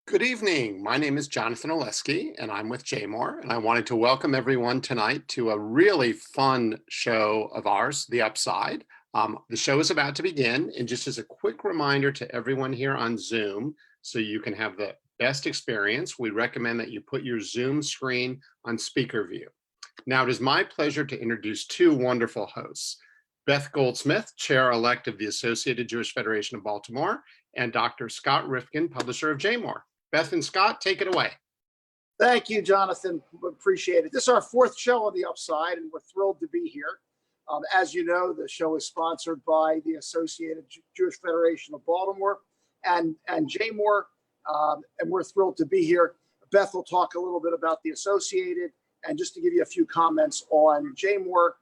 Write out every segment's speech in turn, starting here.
Good evening. My name is Jonathan Oleski, and I'm with JMOR, and I wanted to welcome everyone tonight to a really fun show of ours, The Upside. The show is about to begin, and just as a quick reminder to everyone here on Zoom, so you can have the best experience, we recommend that you put your Zoom screen on speaker view. Now, it is my pleasure to introduce two wonderful hosts, Beth Goldsmith, Chair-elect of the Associated Jewish Federation of Baltimore, and Dr. Scott Rifkin, publisher of JMOR. Beth and Scott, take it away. Thank you, Jonathan. Appreciate it. This is our fourth show on The Upside, and we're thrilled to be here. As you know, the show is sponsored by the Associated Jewish Federation of Baltimore and JMOR, and we're thrilled to be here. Beth will talk a little bit about the Associated, and just to give you a few comments on JMOR,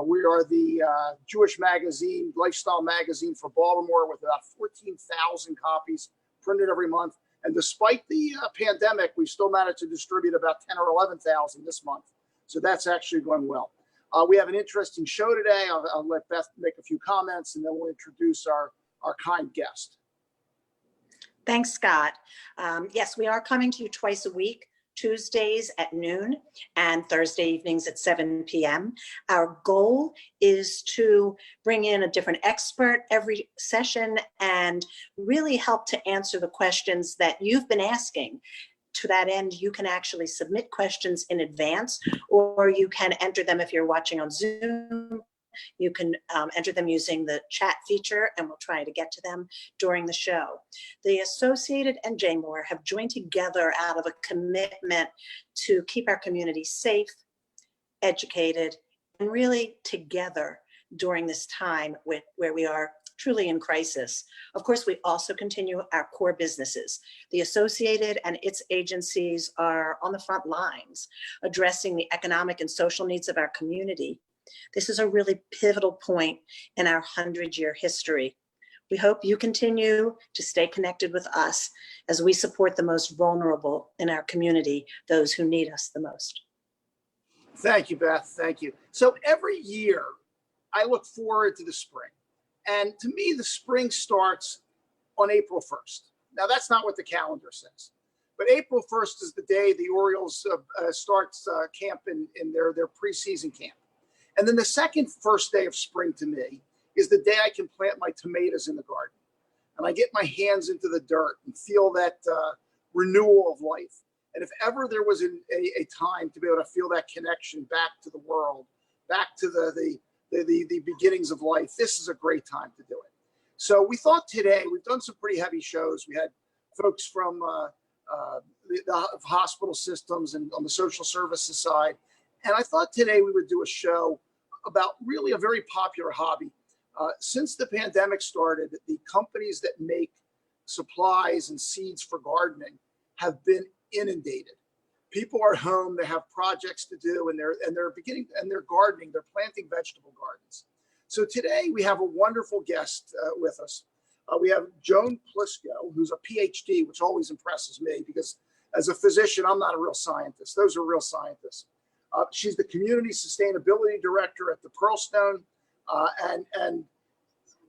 we are the Jewish magazine, lifestyle magazine for Baltimore, with about 14,000 copies printed every month. And despite the pandemic, we still managed to distribute about 10 or 11,000 this month. So that's actually going well. We have an interesting show today. I'll let Beth make a few comments, and then we'll introduce our kind guest. Thanks, Scott. Yes, we are coming to you twice a week, Tuesdays at noon and Thursday evenings at 7 p.m. Our goal is to bring in a different expert every session and really help to answer the questions that you've been asking. To that end, you can actually submit questions in advance, or you can enter them if you're watching on Zoom. You can enter them using the chat feature, and we'll try to get to them during the show. The Associated and JMOR have joined together out of a commitment to keep our community safe, educated, and really together during this time where we are truly in crisis. Of course, we also continue our core businesses. The Associated and its agencies are on the front lines, addressing the economic and social needs of our community. This is a really pivotal point in our 100-year history. We hope you continue to stay connected with us as we support the most vulnerable in our community, those who need us the most. Thank you, Beth. Thank you. So every year, I look forward to the spring. And to me, the spring starts on April 1st. Now, that's not what the calendar says. But April 1st is the day the Orioles starts camp in their preseason camp. And then the first day of spring to me is the day I can plant my tomatoes in the garden. And I get my hands into the dirt and feel that renewal of life. And if ever there was a time to be able to feel that connection back to the world, back to the beginnings of life, this is a great time to do it. So we thought today, we've done some pretty heavy shows. We had folks from the hospital systems and on the social services side. And I thought today we would do a show about really a very popular hobby. Since the pandemic started, the companies that make supplies and seeds for gardening have been inundated. People are home, they have projects to do, and they're gardening, they're planting vegetable gardens. So today we have a wonderful guest with us. We have Joan Plisko, who's a Ph.D., which always impresses me because as a physician, I'm not a real scientist. Those are real scientists. She's the Community Sustainability Director at the Pearlstone. And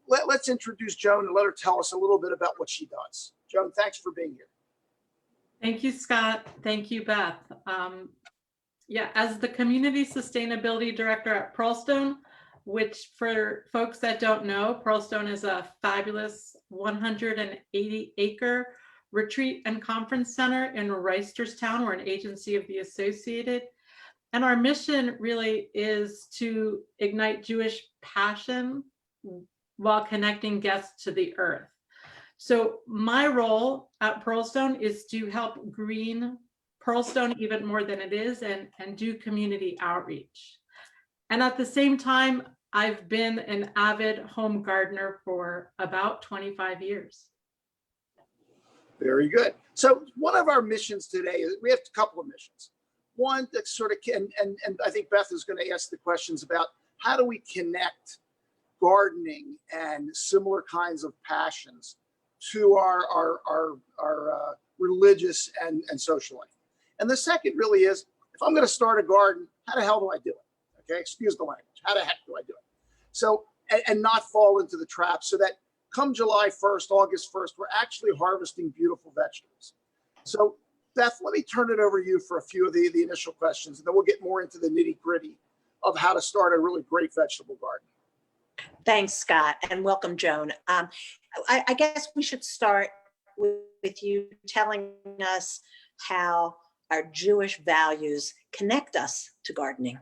let's introduce Joan and let her tell us a little bit about what she does. Joan, thanks for being here. Thank you, Scott. Thank you, Beth. As the Community Sustainability Director at Pearlstone, which for folks that don't know, Pearlstone is a fabulous 180-acre retreat and conference center in Reisterstown. We're an agency of the Associated. And our mission really is to ignite Jewish passion while connecting guests to the earth. So my role at Pearlstone is to help green Pearlstone even more than it is and do community outreach. And at the same time, I've been an avid home gardener for about 25 years. Very good. So one of our missions today is we have a couple of missions. One that sort of and I think Beth is going to ask the questions about how do we connect gardening and similar kinds of passions to our religious and social life. And the second really is, if I'm going to start a garden, how the hell do I do it? Okay, excuse the language. How the heck do I do it? So, and not fall into the trap so that come July 1st, August 1st, we're actually harvesting beautiful vegetables. So Beth, let me turn it over to you for a few of the initial questions, and then we'll get more into the nitty gritty of how to start a really great vegetable garden. Thanks, Scott, and welcome, Joan. I guess we should start with you telling us how our Jewish values connect us to gardening.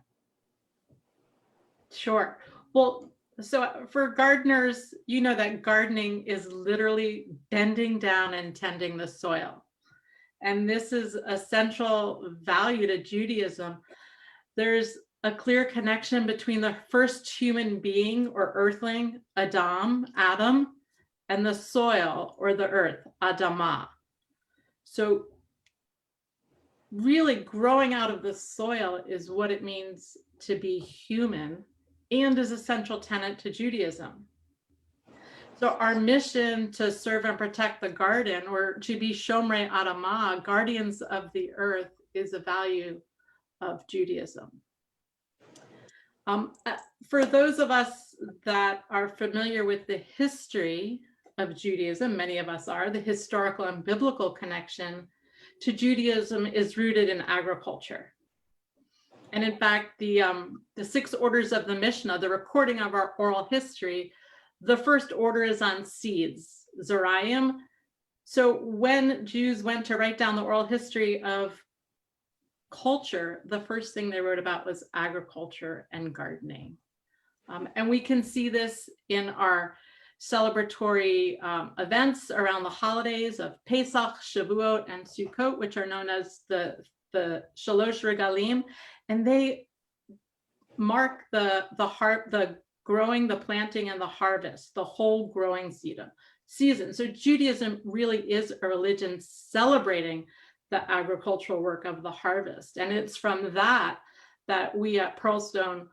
Sure. Well, so for gardeners, you know that gardening is literally bending down and tending the soil. And this is a central value to Judaism. There's a clear connection between the first human being or earthling, Adam, and the soil or the earth, Adamah. So really growing out of the soil is what it means to be human and is a central tenet to Judaism. So our mission to serve and protect the garden, or to be Shomrei Adamah, guardians of the earth, is a value of Judaism. For those of us that are familiar with the history of Judaism, many of us are, the historical and biblical connection to Judaism is rooted in agriculture. And in fact, the 6 orders of the Mishnah, the recording of our oral history, the first order is on seeds, Zerayim. So when Jews went to write down the oral history of culture, the first thing they wrote about was agriculture and gardening. And we can see this in our celebratory events around the holidays of Pesach, Shavuot, and Sukkot, which are known as the Shalosh Regalim, and they mark the growing, the planting, and the harvest, the whole growing season. So Judaism really is a religion celebrating the agricultural work of the harvest. And it's from that we at Pearlstone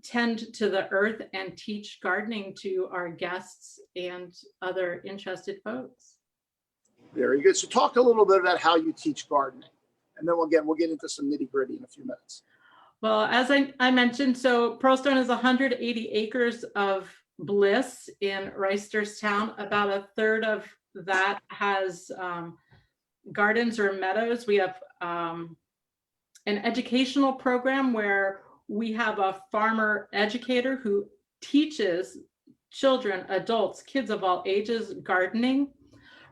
tend to the earth and teach gardening to our guests and other interested folks. Very good. So talk a little bit about how you teach gardening. And then we'll get into some nitty gritty in a few minutes. Well, as I mentioned, so Pearlstone is 180 acres of bliss in Reisterstown. About a third of that has gardens or meadows. We have an educational program where we have a farmer educator who teaches children, adults, kids of all ages gardening.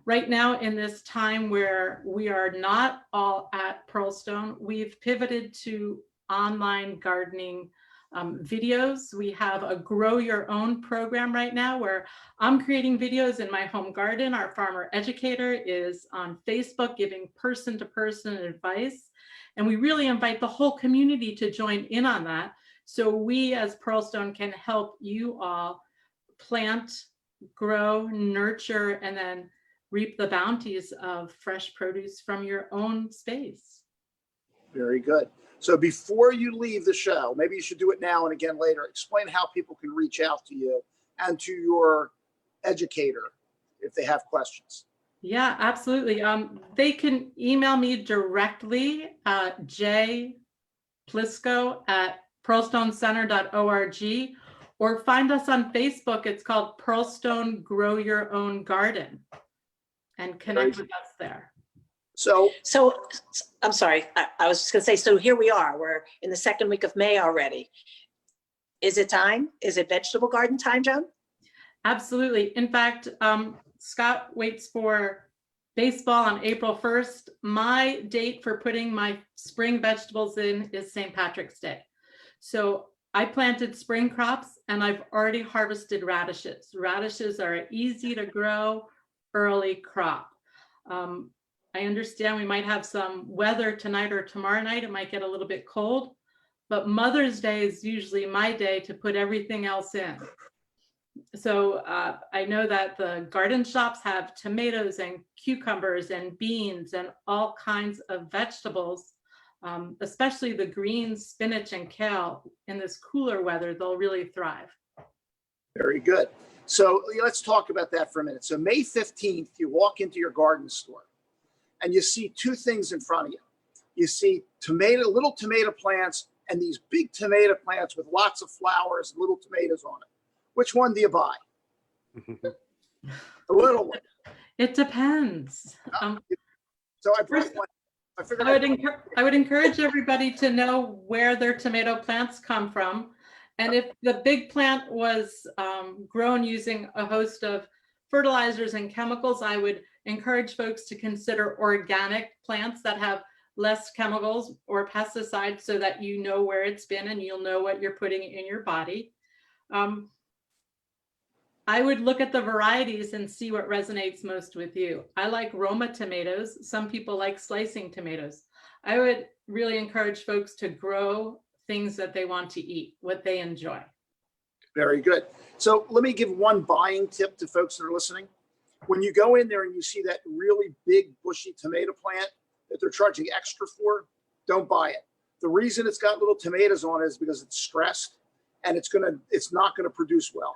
Right now, in this time where we are not all at Pearlstone, we've pivoted to online gardening videos. We have a grow your own program right now where I'm creating videos in my home garden. Our farmer educator is on Facebook giving person-to-person advice. And we really invite the whole community to join in on that. So we as Pearlstone can help you all plant, grow, nurture, and then reap the bounties of fresh produce from your own space. Very good. So before you leave the show, maybe you should do it now and again later, explain how people can reach out to you and to your educator if they have questions. Yeah, absolutely. They can email me directly, jplisko@pearlstonecenter.org, or find us on Facebook. It's called Pearlstone Grow Your Own Garden, and connect with us there. So I'm sorry, I was just gonna say, so here we are, we're in the second week of May already. Is it time? Is it vegetable garden time, Joan? Absolutely. In fact, Scott waits for baseball on April 1st. My date for putting my spring vegetables in is St. Patrick's Day. So I planted spring crops and I've already harvested radishes. Radishes are an easy to grow early crop. I understand we might have some weather tonight or tomorrow night. It might get a little bit cold, but Mother's Day is usually my day to put everything else in. So I know that the garden shops have tomatoes and cucumbers and beans and all kinds of vegetables, especially the greens, spinach, and kale. In this cooler weather, they'll really thrive. very good. So let's talk about that for a minute. So May 15th, you walk into your garden store and you see 2 things in front of you. You see little tomato plants and these big tomato plants with lots of flowers and little tomatoes on it. Which one do you buy? The little one. It depends. So I brought First, one. I figured I would encourage everybody to know where their tomato plants come from. And if the big plant was grown using a host of fertilizers and chemicals, I would encourage folks to consider organic plants that have less chemicals or pesticides so that you know where it's been and you'll know what you're putting in your body. I would look at the varieties and see what resonates most with you. I like Roma tomatoes. Some people like slicing tomatoes. I would really encourage folks to grow things that they want to eat, what they enjoy. Very good. So let me give one buying tip to folks that are listening. When you go in there and you see that really big bushy tomato plant that they're charging extra for, don't buy it. The reason it's got little tomatoes on it is because it's stressed and it's not gonna produce well.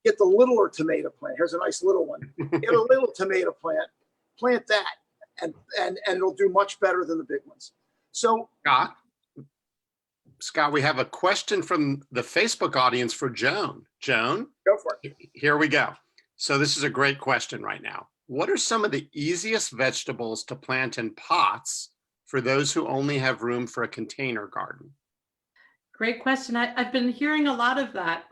Get the littler tomato plant. Here's a nice little one. Get a little tomato plant that, and it'll do much better than the big ones. So Scott, we have a question from the Facebook audience for Joan. Joan, go for it. Here we go. So this is a great question right now. What are some of the easiest vegetables to plant in pots for those who only have room for a container garden? Great question. I've been hearing a lot of that.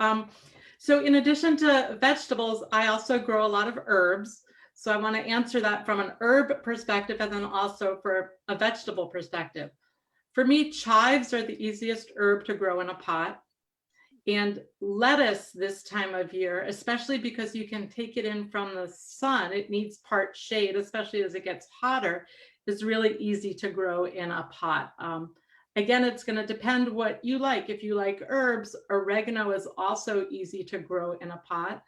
So in addition to vegetables, I also grow a lot of herbs. So I want to answer that from an herb perspective and then also for a vegetable perspective. For me, chives are the easiest herb to grow in a pot. And lettuce this time of year, especially because you can take it in from the sun, it needs part shade, especially as it gets hotter, is really easy to grow in a pot. Again, it's going to depend what you like. If you like herbs, oregano is also easy to grow in a pot.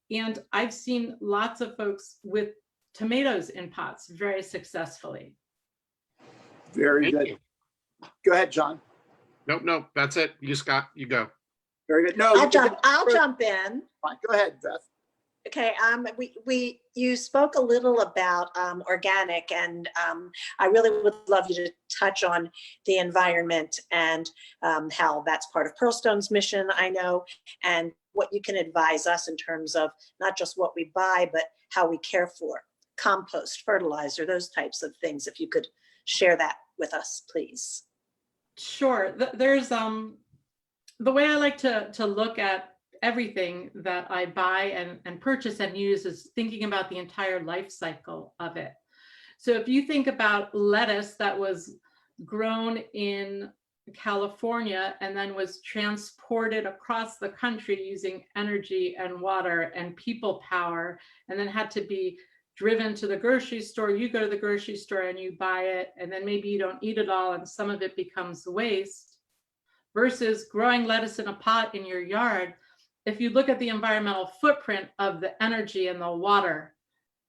And I've seen lots of folks with tomatoes in pots very successfully. Very Thank good. you. Go ahead, John. Nope. That's it. You go. Very good. No, I'll jump in. Fine. Go ahead, Beth. Okay, you spoke a little about organic, and I really would love you to touch on the environment and how that's part of Pearlstone's mission, I know, and what you can advise us in terms of not just what we buy, but how we care for compost, fertilizer, those types of things. If you could share that with us, please. Sure. There's the way I like to look at everything that I buy and purchase and use is thinking about the entire life cycle of it. So if you think about lettuce that was grown in California and then was transported across the country using energy and water and people power, and then had to be driven to the grocery store, you go to the grocery store and you buy it, and then maybe you don't eat it all and some of it becomes waste, versus growing lettuce in a pot in your yard. If you look at the environmental footprint of the energy and the water,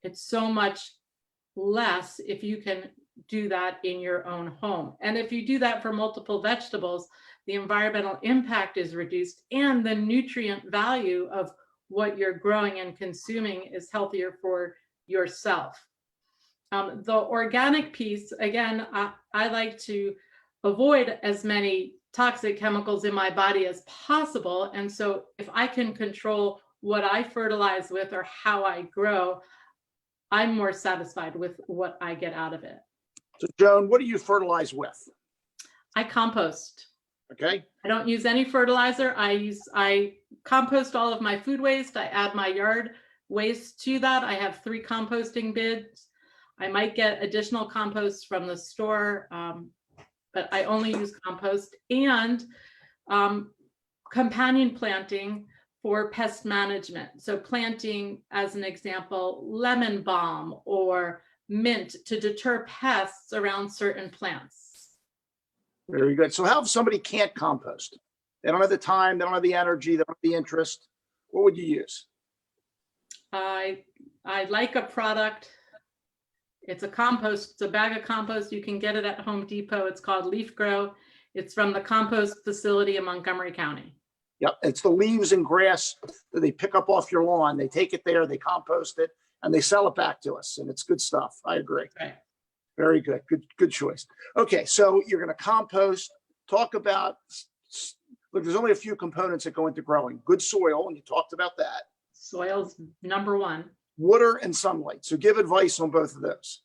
it's so much less if you can do that in your own home. And if you do that for multiple vegetables, the environmental impact is reduced and the nutrient value of what you're growing and consuming is healthier for yourself. The organic piece, again, I like to avoid as many toxic chemicals in my body as possible. And so if I can control what I fertilize with or how I grow, I'm more satisfied with what I get out of it. So Joan, what do you fertilize with? I compost. Okay. I don't use any fertilizer. I compost all of my food waste. I add my yard waste to that. I have 3 composting bins. I might get additional compost from the store, but I only use compost, and companion planting for pest management. So planting, as an example, lemon balm or mint to deter pests around certain plants. Very good. So how if somebody can't compost? They don't have the time, they don't have the energy, they don't have the interest. What would you use? I like a product. It's a compost. It's a bag of compost. You can get it at Home Depot. It's called Leaf Grow. It's from the compost facility in Montgomery County. Yep. It's the leaves and grass that they pick up off your lawn. They take it there, they compost it, and they sell it back to us. And it's good stuff. I agree. Right. Very good. Good choice. Okay. So you're going to compost. Talk about, look, there's only a few components that go into growing. Good soil, and you talked about that. Soil's number one. Water and sunlight. So give advice on both of those.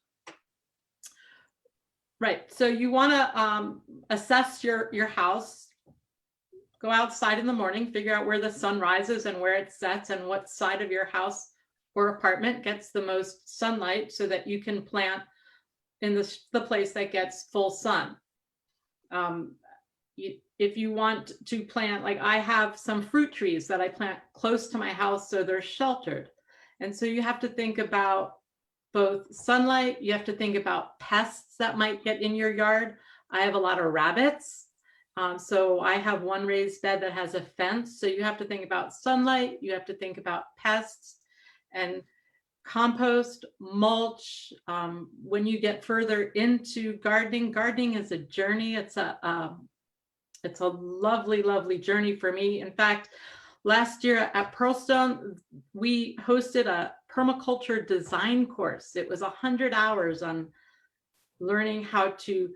Right. So you want to assess your house. Go outside in the morning, figure out where the sun rises and where it sets and what side of your house or apartment gets the most sunlight so that you can plant in the place that gets full sun. If you want to plant, like I have some fruit trees that I plant close to my house so they're sheltered. And so you have to think about both sunlight, you have to think about pests that might get in your yard. I have a lot of rabbits. So I have one raised bed that has a fence. So you have to think about sunlight, you have to think about pests and compost, mulch. When you get further into gardening is a journey. It's a lovely, lovely journey for me. In fact, last year at Pearlstone, we hosted a permaculture design course. It was 100 hours on learning how to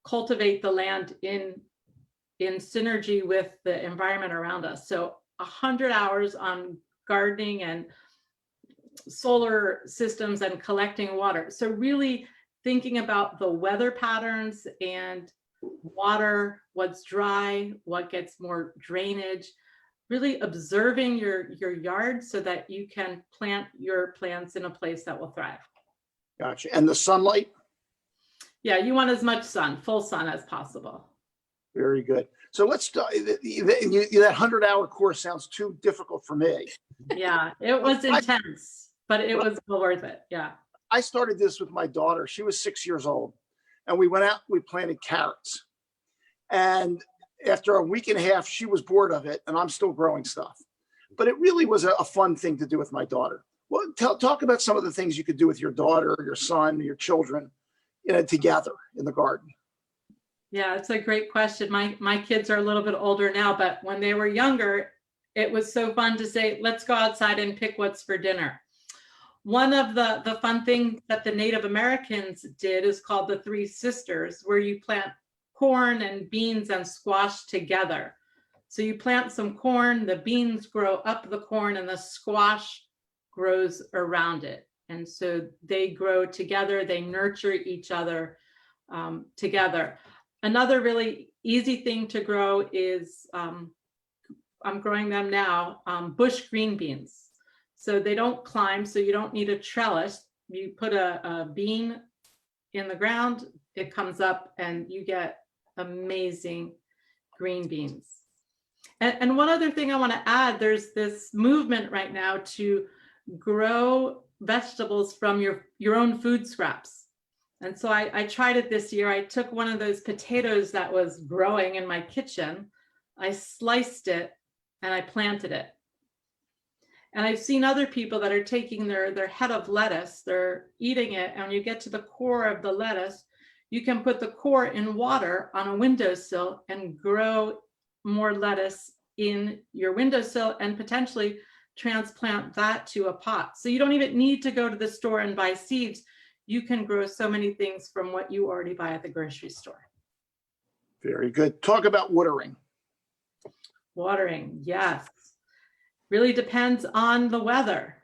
cultivate the land in synergy with the environment around us. So 100 hours on gardening and solar systems and collecting water. So really thinking about the weather patterns and water, what's dry, what gets more drainage, really observing your yard so that you can plant your plants in a place that will thrive. Gotcha. And the sunlight? Yeah, you want as much sun, full sun as possible. Very good. So let's start. That 100-hour course sounds too difficult for me. Yeah, it was intense, but it was well worth it. Yeah. I started this with my daughter. She was 6 years old. And we went out, we planted carrots. And after a week and a half, she was bored of it, and I'm still growing stuff. But it really was a fun thing to do with my daughter. Well, talk about some of the things you could do with your daughter, your son, your children, together in the garden. Yeah, it's a great question. My kids are a little bit older now, but when they were younger, it was so fun to say, let's go outside and pick what's for dinner. One of the fun things that the Native Americans did is called the Three Sisters, where you plant corn and beans and squash together. So you plant some corn, the beans grow up the corn, and the squash grows around it. And so they grow together, they nurture each other together. Another really easy thing to grow is, I'm growing them now, bush green beans. So they don't climb, so you don't need a trellis. You put a bean in the ground, it comes up and you get amazing green beans. And one other thing I want to add, there's this movement right now to grow vegetables from your own food scraps. And so I tried it this year. I took one of those potatoes that was growing in my kitchen, I sliced it and I planted it. And I've seen other people that are taking their head of lettuce, they're eating it, and when you get to the core of the lettuce, you can put the core in water on a windowsill and grow more lettuce in your windowsill and potentially transplant that to a pot. So you don't even need to go to the store and buy seeds. You can grow so many things from what you already buy at the grocery store. Very good. Talk about watering. Watering, yes. Really depends on the weather.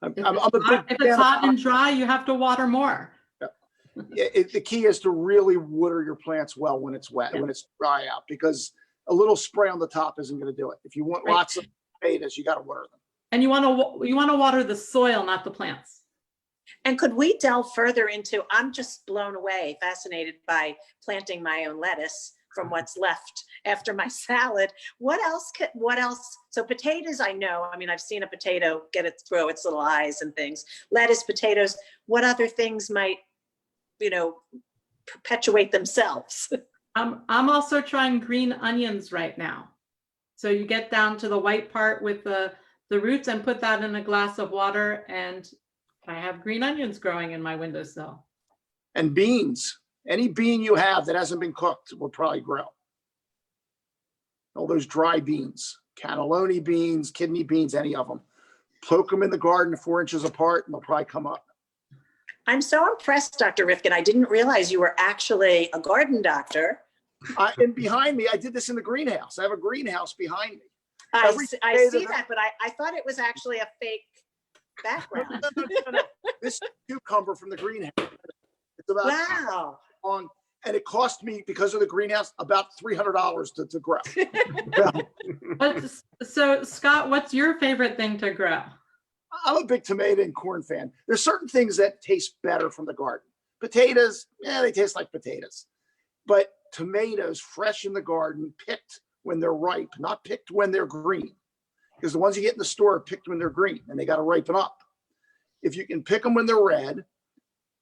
If it's hot and dry, you have to water more. The key is to really water your plants well when it's wet, when it's dry out, because a little spray on the top isn't going to do it. If you want lots of potatoes, you got to water them. And you want to water the soil, not the plants. And could we delve further into, I'm just blown away, fascinated by planting my own lettuce from what's left after my salad. What else? So potatoes, I know, I mean, I've seen a potato grow its little eyes and things. Lettuce, potatoes, what other things might, perpetuate themselves? I'm also trying green onions right now. So you get down to the white part with the roots and put that in a glass of water, and I have green onions growing in my windowsill. And beans. Any bean you have that hasn't been cooked will probably grow. All those dry beans, cannelloni beans, kidney beans, any of them. Poke them in the garden 4 inches apart and they'll probably come up. I'm so impressed, Dr. Rifkin. I didn't realize you were actually a garden doctor. And behind me, I did this in the greenhouse. I have a greenhouse behind me. I see that, but I thought it was actually a fake background. No. This is cucumber from the greenhouse. It's about Wow. long, and it cost me, because of the greenhouse, about $300 to grow. So Scott, what's your favorite thing to grow? I'm a big tomato and corn fan. There's certain things that taste better from the garden. Potatoes, they taste like potatoes. But tomatoes fresh in the garden, picked when they're ripe, not picked when they're green. Because the ones you get in the store are picked when they're green and they got to ripen up. If you can pick them when they're red,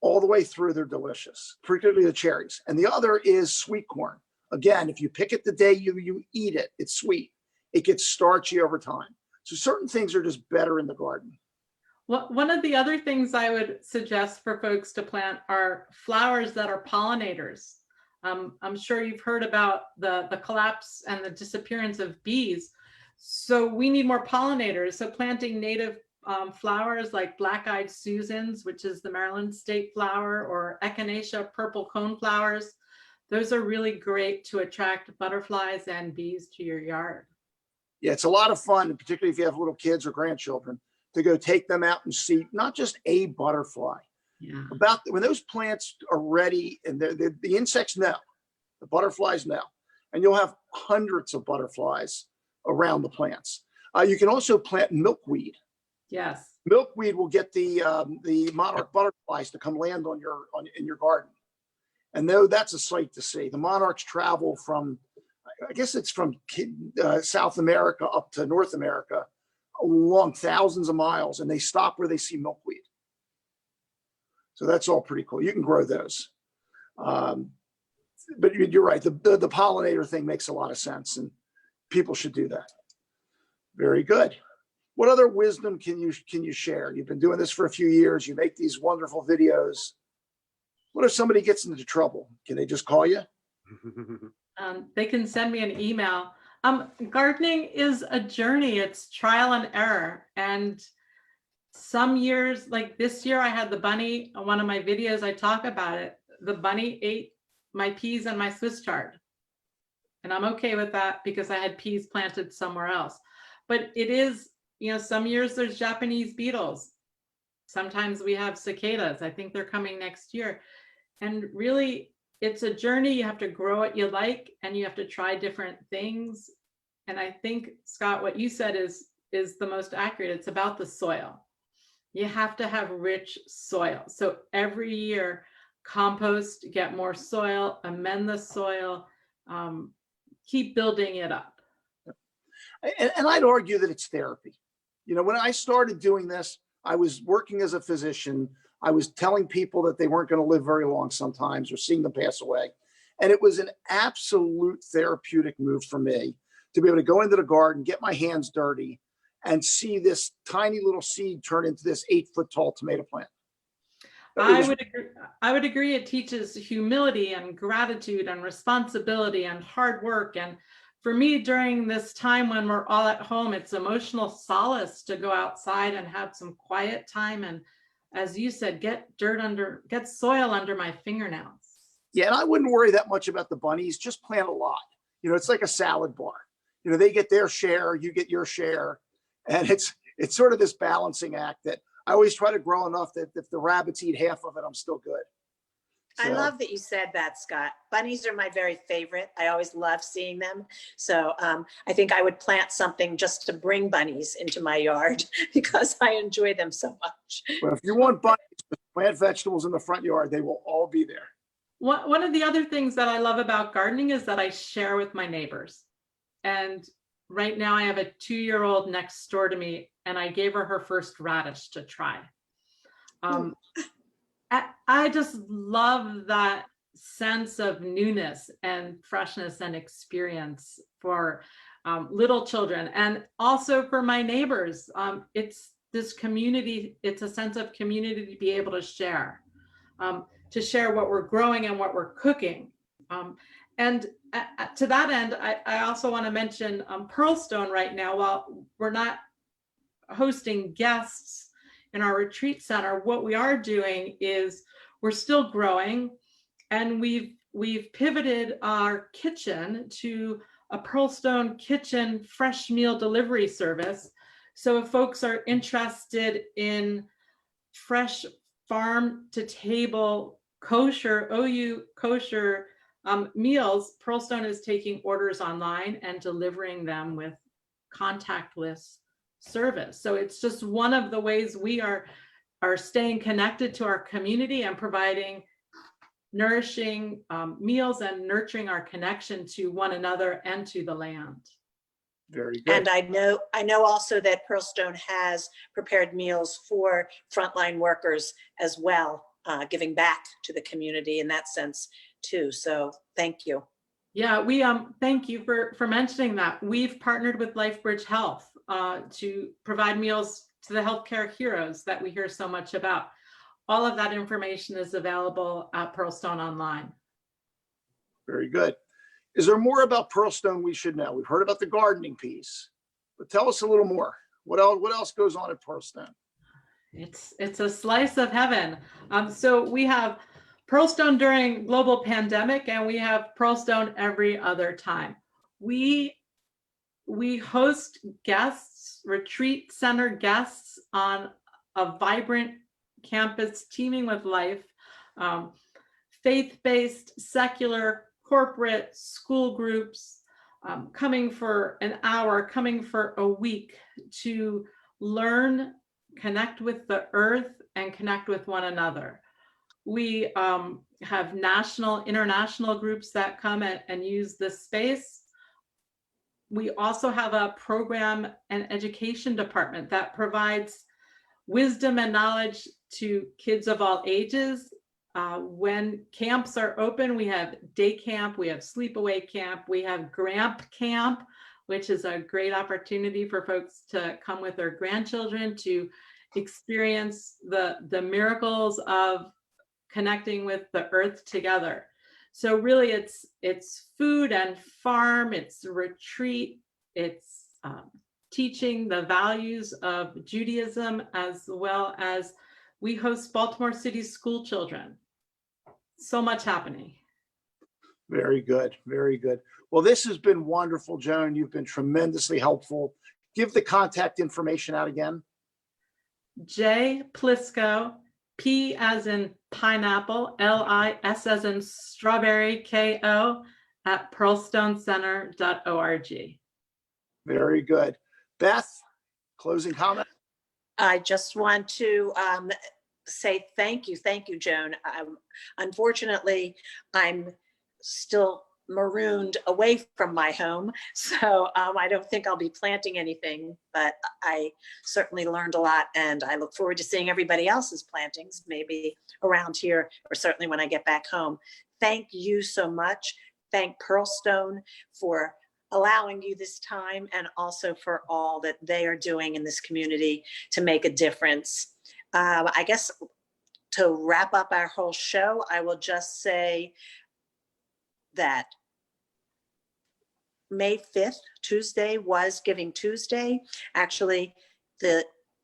all the way through, they're delicious, particularly the cherries. And the other is sweet corn. Again, if you pick it the day you eat it, it's sweet. It gets starchy over time. So certain things are just better in the garden. Well, one of the other things I would suggest for folks to plant are flowers that are pollinators. I'm sure you've heard about the collapse and the disappearance of bees. So we need more pollinators. So planting native flowers like black-eyed Susans, which is the Maryland state flower, or echinacea purple cone flowers. Those are really great to attract butterflies and bees to your yard. Yeah, it's a lot of fun, particularly if you have little kids or grandchildren, to go take them out and see not just a butterfly. Yeah. About when those plants are ready, and the insects know, the butterflies know, and you'll have hundreds of butterflies around the plants. You can also plant milkweed. Yes. Milkweed will get the monarch butterflies to come land in your garden, and though that's a sight to see. The monarchs travel from, I guess it's from South America up to North America, along thousands of miles, and they stop where they see milkweed. So that's all pretty cool. You can grow those. But you're right. The pollinator thing makes a lot of sense, and people should do that. Very good. What other wisdom can you share? You've been doing this for a few years. You make these wonderful videos. What if somebody gets into trouble? Can they just call you? They can send me an email. Gardening is a journey. It's trial and error. And some years, like this year, I had the bunny. On one of my videos, I talk about it. The bunny ate my peas and my Swiss chard. And I'm okay with that because I had peas planted somewhere else. But it is, some years there's Japanese beetles. Sometimes we have cicadas. I think they're coming next year. And really, it's a journey. You have to grow what you like, and you have to try different things. And I think, Scott, what you said is the most accurate. It's about the soil. You have to have rich soil. So every year, compost, get more soil, amend the soil, keep building it up. And I'd argue that it's therapy. When I started doing this, I was working as a physician. I was telling people that they weren't going to live very long sometimes, or seeing them pass away. And it was an absolute therapeutic move for me to be able to go into the garden, get my hands dirty, and see this tiny little seed turn into this 8-foot tall tomato plant. I would agree. It teaches humility and gratitude and responsibility and hard work. And for me, during this time when we're all at home, it's emotional solace to go outside and have some quiet time. And as you said, get soil under my fingernails. Yeah, and I wouldn't worry that much about the bunnies. Just plant a lot. It's like a salad bar. They get their share, you get your share. And it's sort of this balancing act that I always try to grow enough that if the rabbits eat half of it, I'm still good. I love that you said that, Scott. Bunnies are my very favorite. I always love seeing them. So I think I would plant something just to bring bunnies into my yard because I enjoy them so much. Well, if you want bunnies to plant vegetables in the front yard, they will all be there. One of the other things that I love about gardening is that I share with my neighbors. And right now I have a 2-year-old next door to me, and I gave her first radish to try. I just love that sense of newness and freshness and experience for little children, and also for my neighbors. It's this community. It's a sense of community to be able to share what we're growing and what we're cooking. And to that end, I also want to mention Pearlstone right now. While we're not hosting guests in our retreat center, what we are doing is we're still growing, and we've pivoted our kitchen to a Pearlstone kitchen fresh meal delivery service. So if folks are interested in fresh farm to table kosher, OU kosher meals, Pearlstone is taking orders online and delivering them with contactless service. So it's just one of the ways we are staying connected to our community and providing nourishing meals and nurturing our connection to one another and to the land. Very good. And I know also that Pearlstone has prepared meals for frontline workers as well, giving back to the community in that sense too. So thank you. Yeah, we thank you for mentioning that. We've partnered with LifeBridge Health to provide meals to the healthcare heroes that we hear so much about. All of that information is available at Pearlstone online. Very good. Is there more about Pearlstone we should know? We've heard about the gardening piece, but tell us a little more. What else goes on at Pearlstone? It's a slice of heaven. So we have Pearlstone during global pandemic, and we have Pearlstone every other time. We host guests, retreat center guests on a vibrant campus teeming with life, faith-based, secular, corporate, school groups, coming for an hour, coming for a week to learn, connect with the earth, and connect with one another. We have national, international groups that come and use this space. We also have a program and education department that provides wisdom and knowledge to kids of all ages. When camps are open, we have day camp, we have sleepaway camp, we have Gramp Camp, which is a great opportunity for folks to come with their grandchildren to experience the miracles of connecting with the earth together. So really it's food and farm, it's retreat, it's teaching the values of Judaism, as well as we host Baltimore City school children. So much happening. Very good. Very good. Well, this has been wonderful, Joan. You've been tremendously helpful. Give the contact information out again. J Plisko, P as in pineapple, L-I-S as in strawberry, K-O, at pearlstonecenter.org. Very good. Beth, closing comment? I just want to say thank you, Joan. Unfortunately, I'm still marooned away from my home, so I don't think I'll be planting anything, but I certainly learned a lot, and I look forward to seeing everybody else's plantings, maybe around here, or certainly when I get back home. Thank you so much. Thank Pearlstone for allowing you this time, and also for all that they are doing in this community to make a difference. I guess to wrap up our whole show, I will just say that May 5th, Tuesday, was Giving Tuesday. Actually,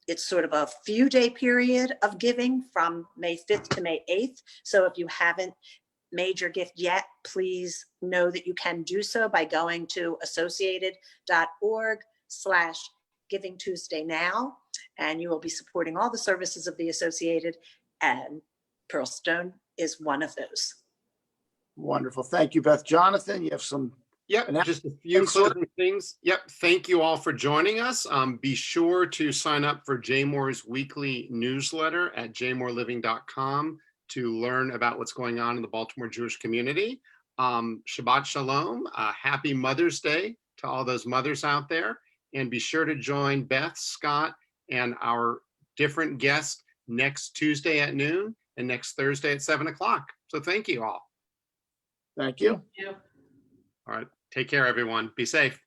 it's sort of a few day period of giving from May 5th to May 8th. So if you haven't made your gift yet, please know that you can do so by going to associated.org/Giving Tuesday now, and you will be supporting all the services of the Associated, and Pearlstone is one of those. Wonderful. Thank you, Beth. Jonathan, you have some. Yep, just a few closing things. Yep, thank you all for joining us. Be sure to sign up for Jaymore's weekly newsletter at jaymoreliving.com to learn about what's going on in the Baltimore Jewish community. Shabbat Shalom. Happy Mother's Day to all those mothers out there. And be sure to join Beth, Scott, and our different guests next Tuesday at noon and next Thursday at 7 o'clock. So thank you all. Thank you. Thank you. All right. Take care, everyone. Be safe.